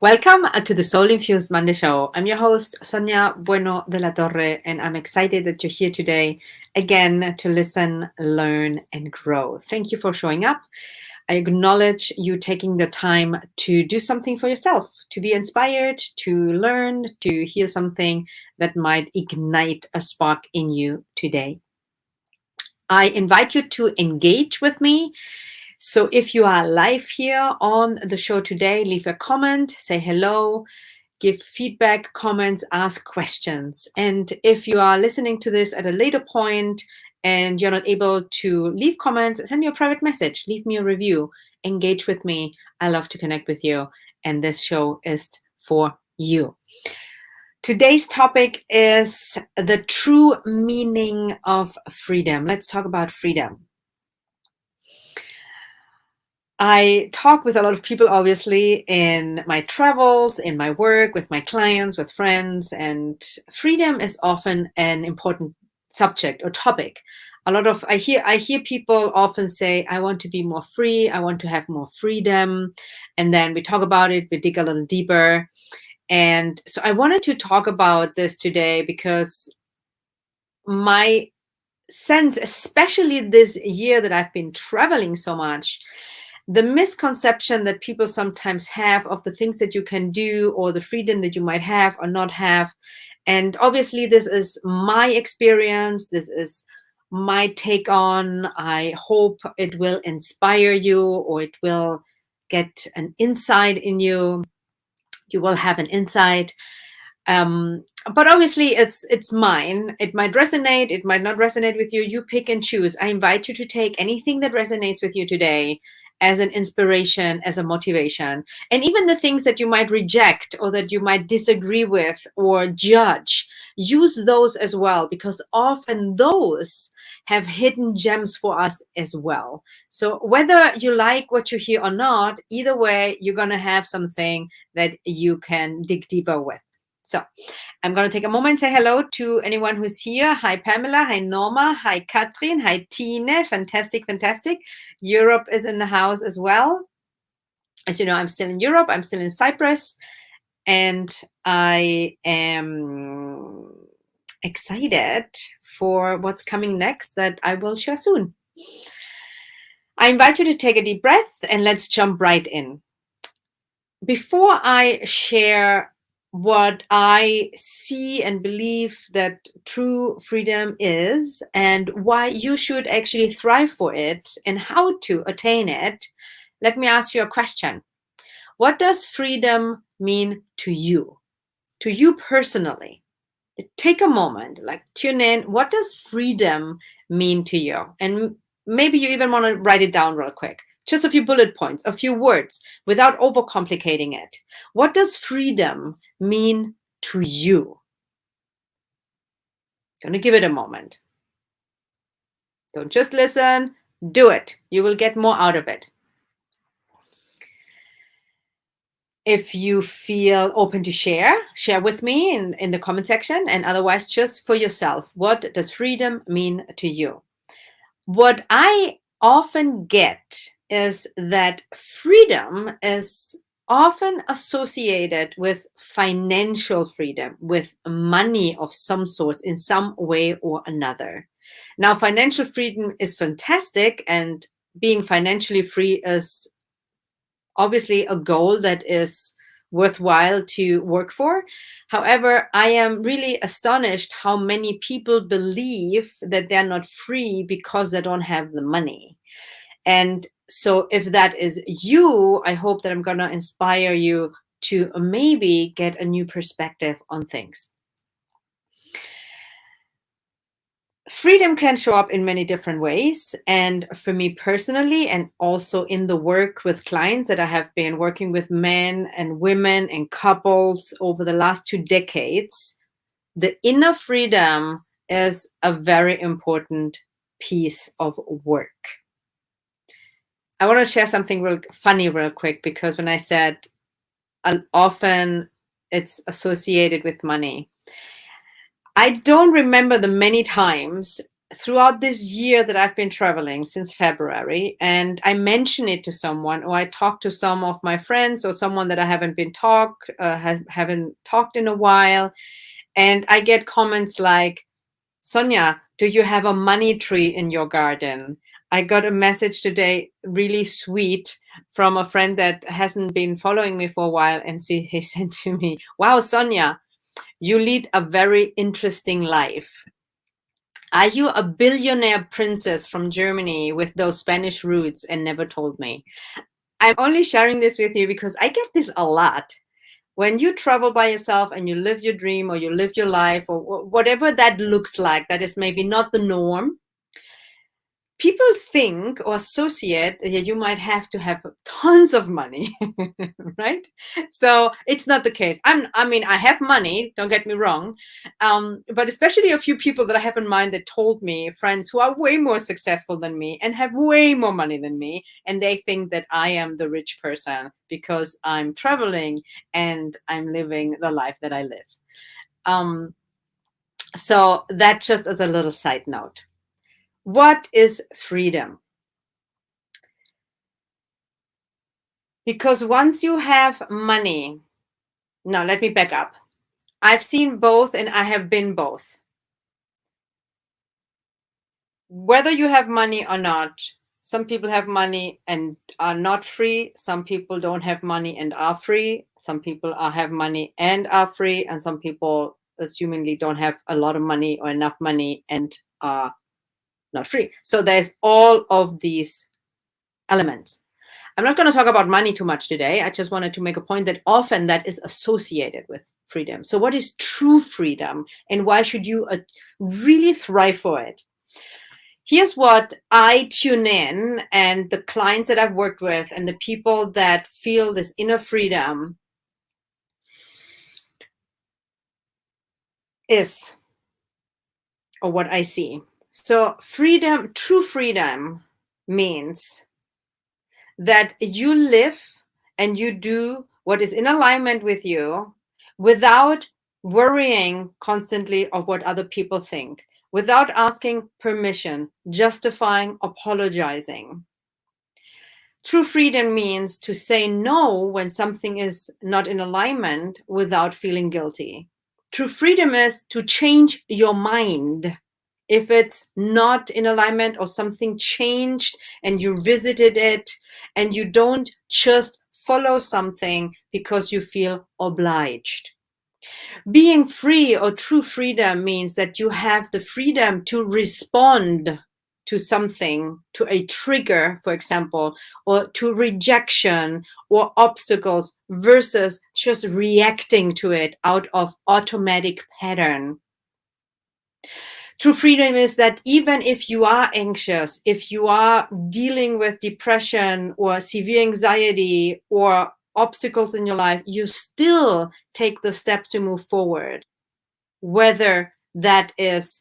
Welcome to the Soul Infused Monday Show. I'm your host, Sonia Bueno de la Torre, and I'm excited that you're here today again to listen, learn, and grow. Thank you for showing up. I acknowledge you taking the time to do something for yourself, to be inspired, to learn, to hear something that might ignite a spark in you today. I invite you to engage with me. So if you are live here on the show today, leave a comment, say hello, give feedback, comments, ask questions. And if you are listening to this at a later point and you're not able to leave comments, send me a private message, leave me a review, engage with me. I love to connect with you. And this show is for you. Today's topic is the true meaning of freedom. Let's talk about freedom. I talk with a lot of people, obviously, in my travels, in my work, with my clients, with friends, and freedom is often an important subject or topic. I hear people often say, I want to be more free, I want to have more freedom. And then we talk about it, we dig a little deeper. And so I wanted to talk about this today because my sense, especially this year that I've been traveling so much, the misconception that people sometimes have of the things that you can do or the freedom that you might have or not have. And obviously, this is my experience. This is my take on. I hope it will inspire you or it will get an insight in you. You will have an insight. But obviously it's mine. It might resonate, it might not resonate with you. You pick and choose. I invite you to take anything that resonates with you today as an inspiration, as a motivation. And even the things that you might reject or that you might disagree with or judge, use those as well, because often those have hidden gems for us as well. So whether you like what you hear or not, either way, you're going to have something that you can dig deeper with. So I'm going to take a moment and say hello to anyone who's here. Hi, Pamela. Hi, Norma. Hi, Katrin. Hi, Tine. Fantastic, fantastic. Europe is in the house as well. As you know, I'm still in Europe. I'm still in Cyprus. And I am excited for what's coming next that I will share soon. I invite you to take a deep breath and let's jump right in. Before I share what I see and believe that true freedom is and why you should actually thrive for it and how to attain it, let me ask you a question. What does freedom mean to you? To you personally? Take a moment, like tune in. What does freedom mean to you? And maybe you even want to write it down real quick. Just a few bullet points, a few words, without overcomplicating it. What does freedom mean to you? Gonna give it a moment. Don't just listen, do it. You will get more out of it. If you feel open to share with me in the comment section, and otherwise just for yourself. What does freedom mean to you? What I often get is that freedom is often associated with financial freedom, with money of some sort in some way or another. Now, financial freedom is fantastic, and being financially free is obviously a goal that is worthwhile to work for. However, I am really astonished how many people believe that they're not free because they don't have the money. And so if that is you, I hope that I'm going to inspire you to maybe get a new perspective on things. Freedom can show up in many different ways. And for me personally, and also in the work with clients that I have been working with men and women and couples over the last 2 decades, the inner freedom is a very important piece of work. I want to share something real funny real quick, because when I said often it's associated with money, I don't remember the many times throughout this year that I've been traveling since February, and I mention it to someone, or I talk to some of my friends, or someone that I haven't talked in a while, and I get comments like, Sonia, do you have a money tree in your garden? I got a message today, really sweet, from a friend that hasn't been following me for a while, and he said to me, wow, Sonia, you lead a very interesting life. Are you a billionaire princess from Germany with those Spanish roots and never told me? I'm only sharing this with you because I get this a lot. When you travel by yourself and you live your dream, or you live your life, or whatever that looks like, that is maybe not the norm, people think or associate that you might have to have tons of money, right? So it's not the case. I mean, I have money, don't get me wrong, but especially a few people that I have in mind that told me, friends who are way more successful than me and have way more money than me, and they think that I am the rich person because I'm traveling and I'm living the life that I live. So that just as a little side note. What is freedom? Because once you have money, no, let me back up. I've seen both and I have been both. Whether you have money or not, some people have money and are not free. Some people don't have money and are free. Some people have money and are free. And some people, assumingly, don't have a lot of money or enough money and are not free. So there's all of these elements. I'm not going to talk about money too much today. I just wanted to make a point that often that is associated with freedom. So what is true freedom, and why should you really thrive for it? Here's what I tune in, and the clients that I've worked with and the people that feel this inner freedom is, or what I see. So freedom, true freedom means that you live and you do what is in alignment with you without worrying constantly of what other people think, without asking permission, justifying, apologizing. True freedom means to say no when something is not in alignment without feeling guilty. True freedom is to change your mind if it's not in alignment or something changed and you visited it, and you don't just follow something because you feel obliged. Being free, or true freedom, means that you have the freedom to respond to something, to a trigger, for example, or to rejection or obstacles, versus just reacting to it out of automatic pattern. True freedom is that even if you are anxious, if you are dealing with depression or severe anxiety or obstacles in your life, you still take the steps to move forward, whether that is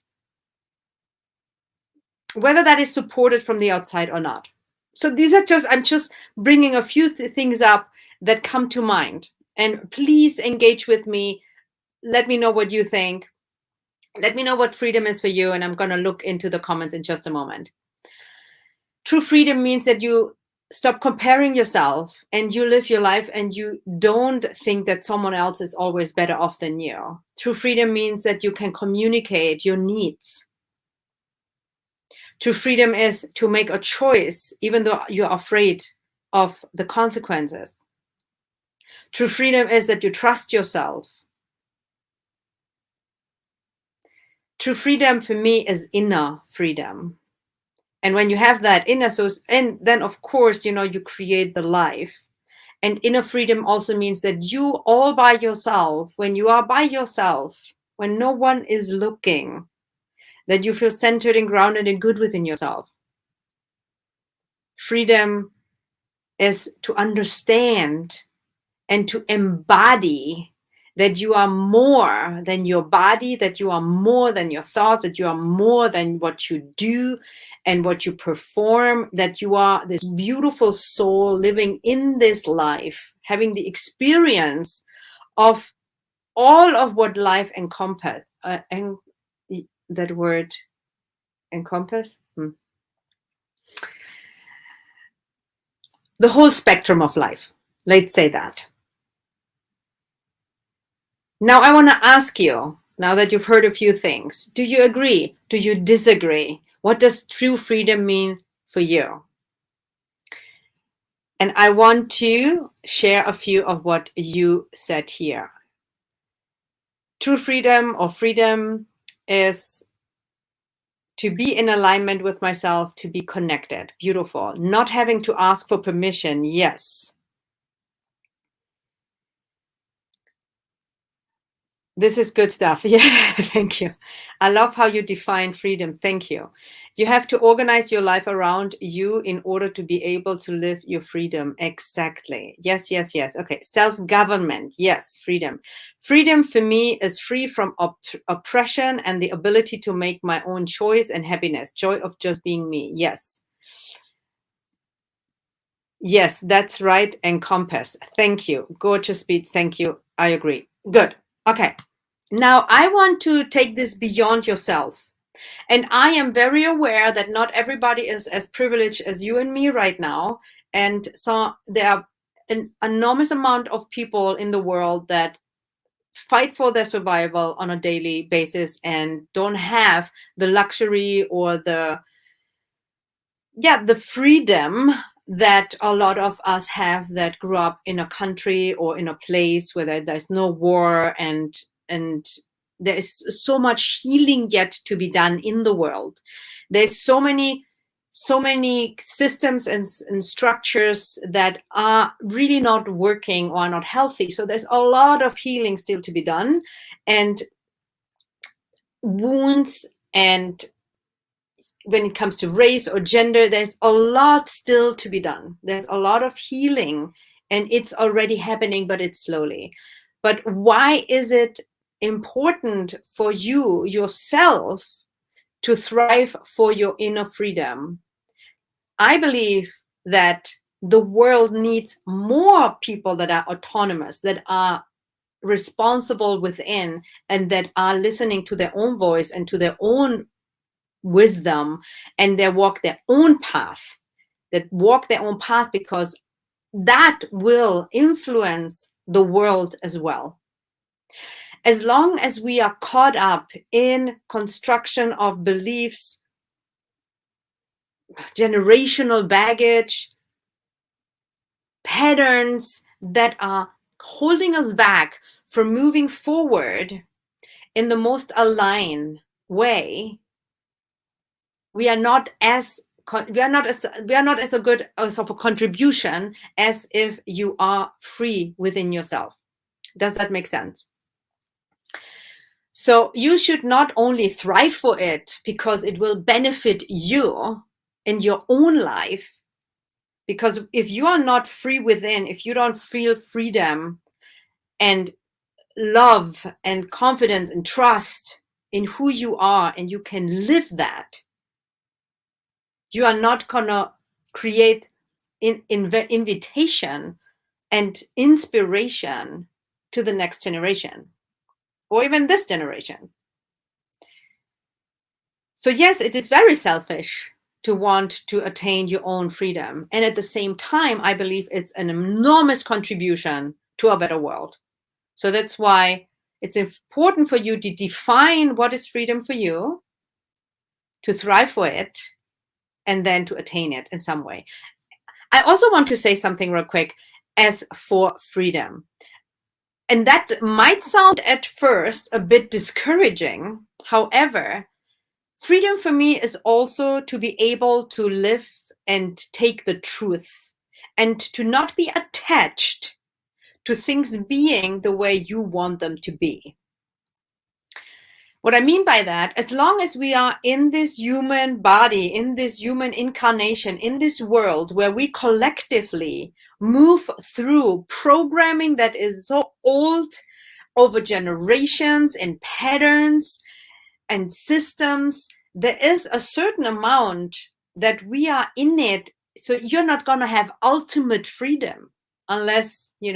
supported from the outside or not. So these are just, I'm just bringing a few things up that come to mind, and please engage with me. Let me know what you think. Let me know what freedom is for you, and I'm going to look into the comments in just a moment. True freedom means that you stop comparing yourself and you live your life, and you don't think that someone else is always better off than you. True freedom means that you can communicate your needs. True freedom is to make a choice even though you're afraid of the consequences. True freedom is that you trust yourself. True freedom for me is inner freedom. And when you have that inner source, and then of course, you create the life. And inner freedom also means that you all by yourself, when you are by yourself, when no one is looking, that you feel centered and grounded and good within yourself. Freedom is to understand and to embody that you are more than your body, that you are more than your thoughts, that you are more than what you do and what you perform, that you are this beautiful soul living in this life, having the experience of all of what life encompasses. And that word encompass? The whole spectrum of life. Let's say that. Now I want to ask you, now that you've heard a few things, do you agree? Do you disagree? What does true freedom mean for you? And I want to share a few of what you said here. True freedom or freedom is to be in alignment with myself, to be connected. Beautiful. Not having to ask for permission. Yes. This is good stuff. Yeah, thank you. I love how you define freedom. Thank you. You have to organize your life around you in order to be able to live your freedom. Exactly. Yes, yes, yes. Okay. Self-government. Yes, freedom. Freedom for me is free from oppression and the ability to make my own choice and happiness. Joy of just being me. Yes. Yes, that's right. Encompass. Thank you. Gorgeous speech. Thank you. I agree. Good. Okay. Now I want to take this beyond yourself. And I am very aware that not everybody is as privileged as you and me right now. And so there are an enormous amount of people in the world that fight for their survival on a daily basis and don't have the luxury or the freedom that a lot of us have that grew up in a country or in a place where there's no war and there is so much healing yet to be done in the world. There's so many systems and structures that are really not working or not healthy. So there's a lot of healing still to be done, and wounds, and when it comes to race or gender, there's a lot still to be done. There's a lot of healing, and it's already happening, but it's slowly. But why is it important for you yourself to thrive for your inner freedom? I believe that the world needs more people that are autonomous, that are responsible within, and that are listening to their own voice and to their own wisdom, and they walk their own path, because that will influence the world as well. As long as we are caught up in construction of beliefs, generational baggage, patterns that are holding us back from moving forward in the most aligned way, we are not as a good as of a contribution as if you are free within yourself. Does that make sense? So you should not only thrive for it because it will benefit you in your own life, because if you are not free within, if you don't feel freedom and love and confidence and trust in who you are, and you can live that, you are not gonna create invitation and inspiration to the next generation or even this generation. So yes, it is very selfish to want to attain your own freedom. And at the same time, I believe it's an enormous contribution to a better world. So that's why it's important for you to define what is freedom for you, to thrive for it, and then to attain it in some way. I also want to say something real quick as for freedom. And that might sound at first a bit discouraging. However, freedom for me is also to be able to live and take the truth, and to not be attached to things being the way you want them to be. What I mean by that, as long as we are in this human body, in this human incarnation, in this world where we collectively move through programming that is so old over generations and patterns and systems, there is a certain amount that we are in it. So you're not going to have ultimate freedom unless, we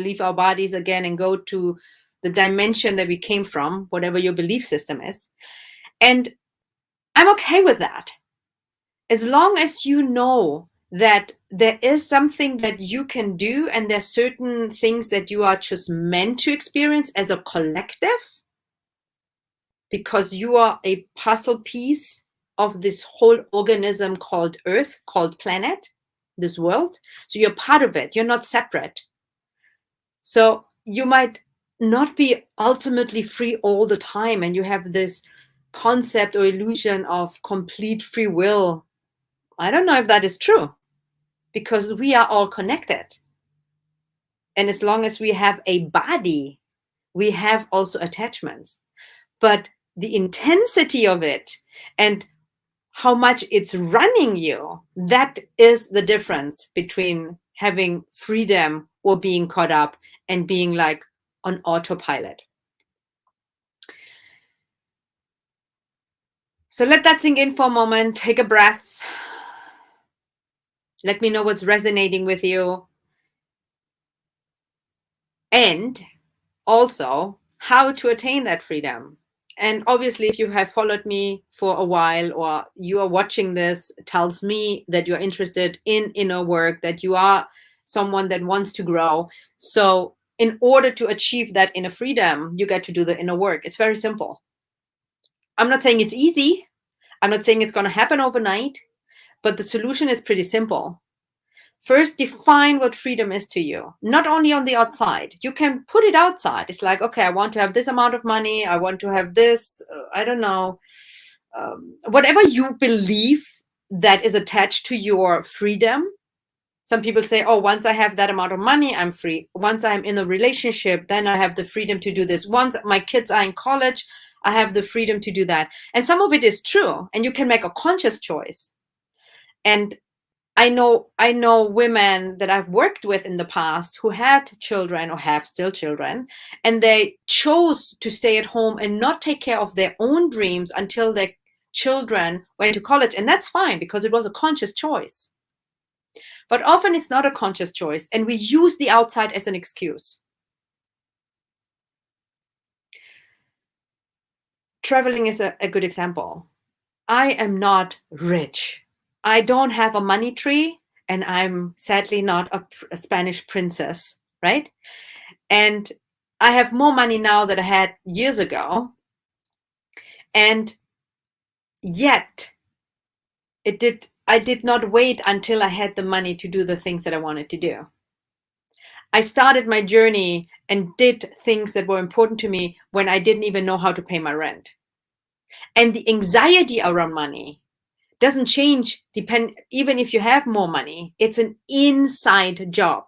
leave our bodies again and go to the dimension that we came from, whatever your belief system is. And I'm okay with that. As long as you know that there is something that you can do and there's certain things that you are just meant to experience as a collective, because you are a puzzle piece of this whole organism called Earth, called planet, this world. So you're part of it. You're not separate. So you might not be ultimately free all the time, and you have this concept or illusion of complete free will. I don't know if that is true, because we are all connected. And as long as we have a body, we have also attachments. But the intensity of it and how much it's running you, that is the difference between having freedom or being caught up and being like on autopilot. So let that sink in for a moment. Take a breath. Let me know what's resonating with you. And also how to attain that freedom. And obviously, if you have followed me for a while or you are watching this, it tells me that you're interested in inner work, that you are someone that wants to grow. So in order to achieve that inner freedom, you get to do the inner work. It's very simple. I'm not saying it's easy. I'm not saying it's going to happen overnight, but the solution is pretty simple. First, define what freedom is to you, not only on the outside. You can put it outside. It's like, okay, I want to have this amount of money. I want to have this, I don't know, whatever you believe that is attached to your freedom. Some people say, oh, once I have that amount of money, I'm free. Once I'm in a relationship, then I have the freedom to do this. Once my kids are in college, I have the freedom to do that. And some of it is true. And you can make a conscious choice. And I know women that I've worked with in the past who had children or have still children, and they chose to stay at home and not take care of their own dreams until their children went to college. And that's fine, because it was a conscious choice. But often it's not a conscious choice, and we use the outside as an excuse. Traveling is a good example. I am not rich. I don't have a money tree, and I'm sadly not a Spanish princess, right? And I have more money now than I had years ago. And yet I did not wait until I had the money to do the things that I wanted to do. I started my journey and did things that were important to me when I didn't even know how to pay my rent. And the anxiety around money doesn't change even if you have more money. It's an inside job.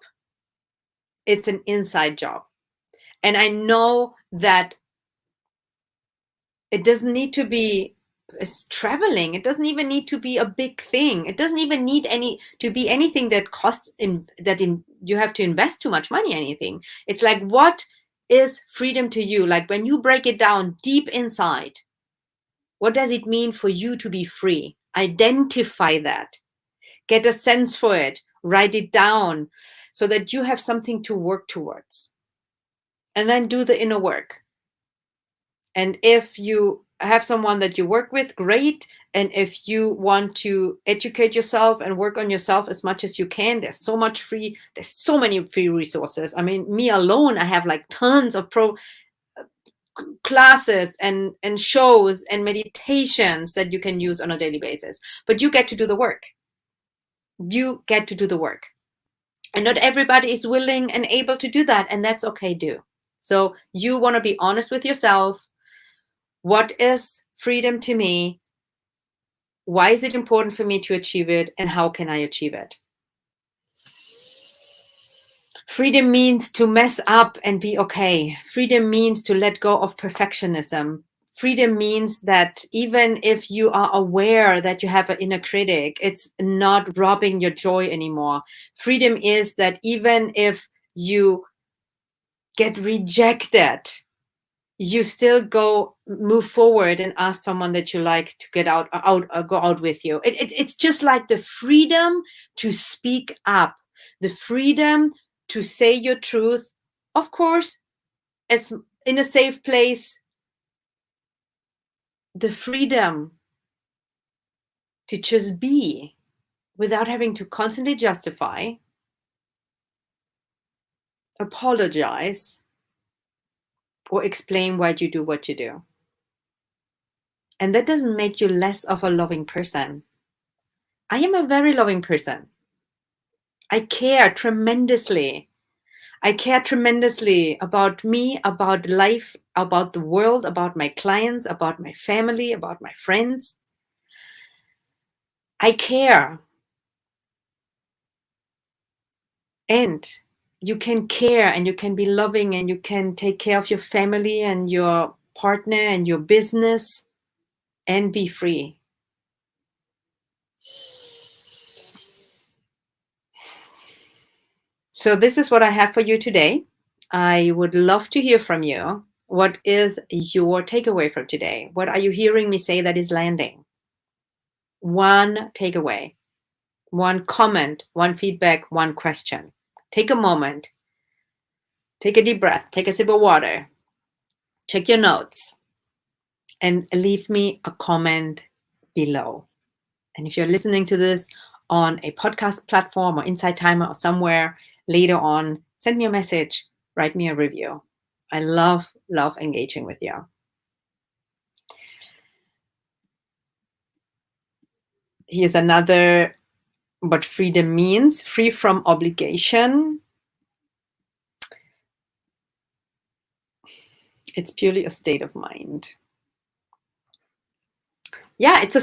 It's an inside job. And I know that it doesn't need to be, it's traveling. It doesn't even need to be a big thing. It doesn't even need to be anything that costs you have to invest too much money, anything. It's like, what is freedom to you? Like, when you break it down deep inside, what does it mean for you to be free? Identify that. Get a sense for it. Write it down so that you have something to work towards. And then do the inner work. And if you have someone that you work with, great. And if you want to educate yourself and work on yourself as much as you can, there's so many free resources. I mean, me alone, I have like tons of classes and shows and meditations that you can use on a daily basis. But you get to do the work. You get to do the work. And not everybody is willing and able to do that. And that's okay too. So you want to be honest with yourself. What is freedom to me? Why is it important for me to achieve it? And how can I achieve it? Freedom means to mess up and be okay. Freedom means to let go of perfectionism. Freedom means that even if you are aware that you have an inner critic, it's not robbing your joy anymore. Freedom is that even if you get rejected, you still move forward and ask someone that you like to go out with you. It's just like the freedom to speak up, the freedom to say your truth, of course, as in a safe place, the freedom to just be without having to constantly justify, apologize, or explain why you do what you do. And that doesn't make you less of a loving person. I am a very loving person. I care tremendously. I care tremendously about me, about life, about the world, about my clients, about my family, about my friends. I care. And you can care and you can be loving and you can take care of your family and your partner and your business and be free. So this is what I have for you today. I would love to hear from you. What is your takeaway from today? What are you hearing me say that is landing? One takeaway, one comment, one feedback, one question. Take a moment. Take a deep breath. Take a sip of water. Check your notes. And leave me a comment below. And if you're listening to this on a podcast platform or Insight Timer or somewhere later on, send me a message, write me a review. I love engaging with you. Here's another, what freedom means: free from obligation. It's purely a state of mind. Yeah, it's a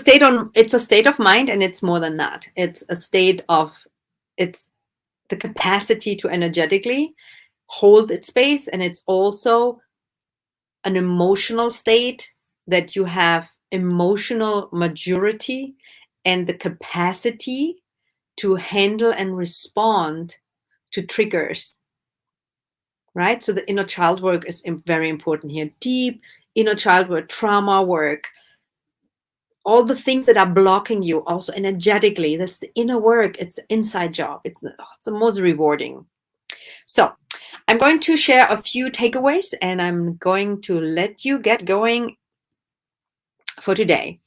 state of mind, and it's more than that. It's a state of, it's the capacity to energetically hold its space, and it's also an emotional state that you have emotional maturity and the capacity to handle and respond to triggers, right? So the inner child work is very important here. Deep inner child work, trauma work, all the things that are blocking you also energetically, that's the inner work. It's the inside job. It's the most rewarding. So I'm going to share a few takeaways and I'm going to let you get going for today.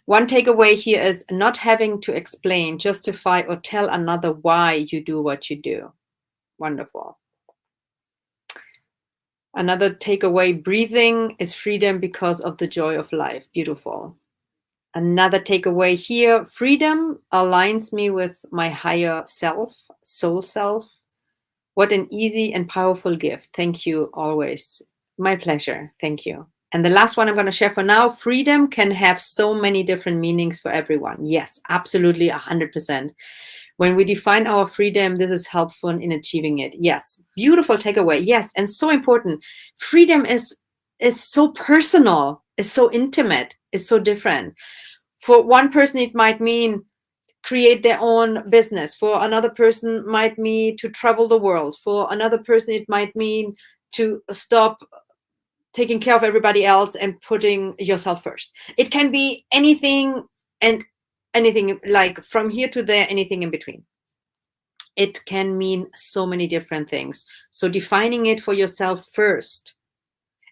One takeaway here is not having to explain, justify, or tell another why you do what you do. Wonderful. Another takeaway: breathing is freedom because of the joy of life. Beautiful. Another takeaway here: freedom aligns me with my higher self, soul self. What an easy and powerful gift. Thank you always. My pleasure. Thank you. And the last one I'm going to share for now: freedom can have so many different meanings for everyone. Yes, absolutely, 100%. When we define our freedom, this is helpful in achieving it. Yes, beautiful takeaway. Yes, and so important. Freedom is so personal, is so intimate, is so different. For one person, it might mean create their own business. For another person, might mean to travel the world. For another person, it might mean to stop taking care of everybody else and putting yourself first. It can be anything and anything, like from here to there, anything in between. It can mean so many different things. So defining it for yourself first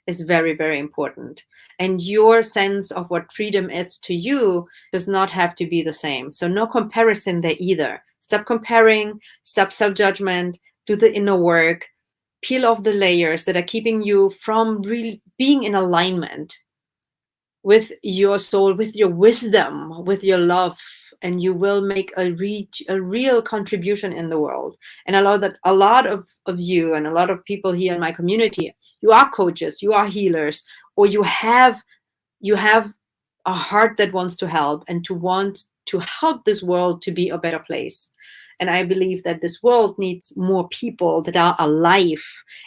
is very, very important. And your sense of what freedom is to you does not have to be the same. So no comparison there either. Stop comparing, stop self-judgment, do the inner work, peel off the layers that are keeping you from really being in alignment with your soul, with your wisdom, with your love, and you will make a real contribution in the world. And I know that a lot of you and a lot of people here in my community, you are coaches, you are healers, or you have a heart that wants to help and to want to help this world to be a better place. And I believe that this world needs more people that are alive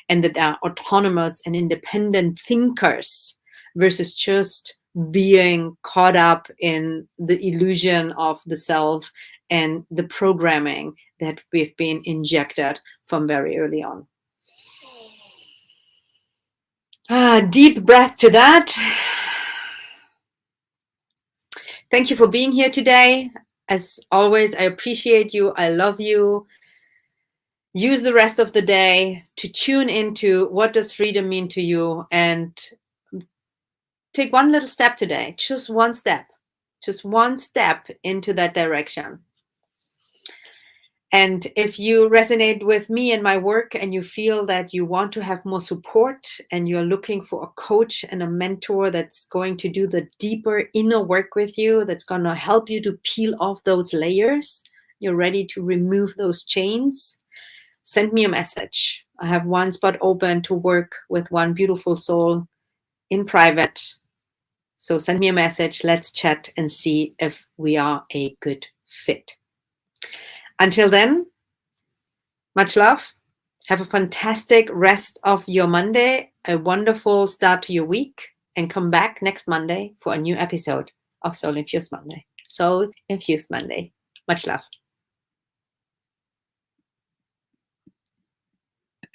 and that are autonomous and independent thinkers versus just being caught up in the illusion of the self and the programming that we've been injected from very early on. Deep breath to that. Thank you for being here today. As always, I appreciate you. I love you. Use the rest of the day to tune into what does freedom mean to you, and take one little step today, just one step. Just one step into that direction. And if you resonate with me and my work and you feel that you want to have more support and you're looking for a coach and a mentor that's going to do the deeper inner work with you, that's going to help you to peel off those layers, you're ready to remove those chains, send me a message. I have one spot open to work with one beautiful soul in private. So send me a message. Let's chat and see if we are a good fit. Until then, much love. Have a fantastic rest of your Monday, a wonderful start to your week, and come back next Monday for a new episode of Soul Infused Monday. Soul Infused Monday. Much love.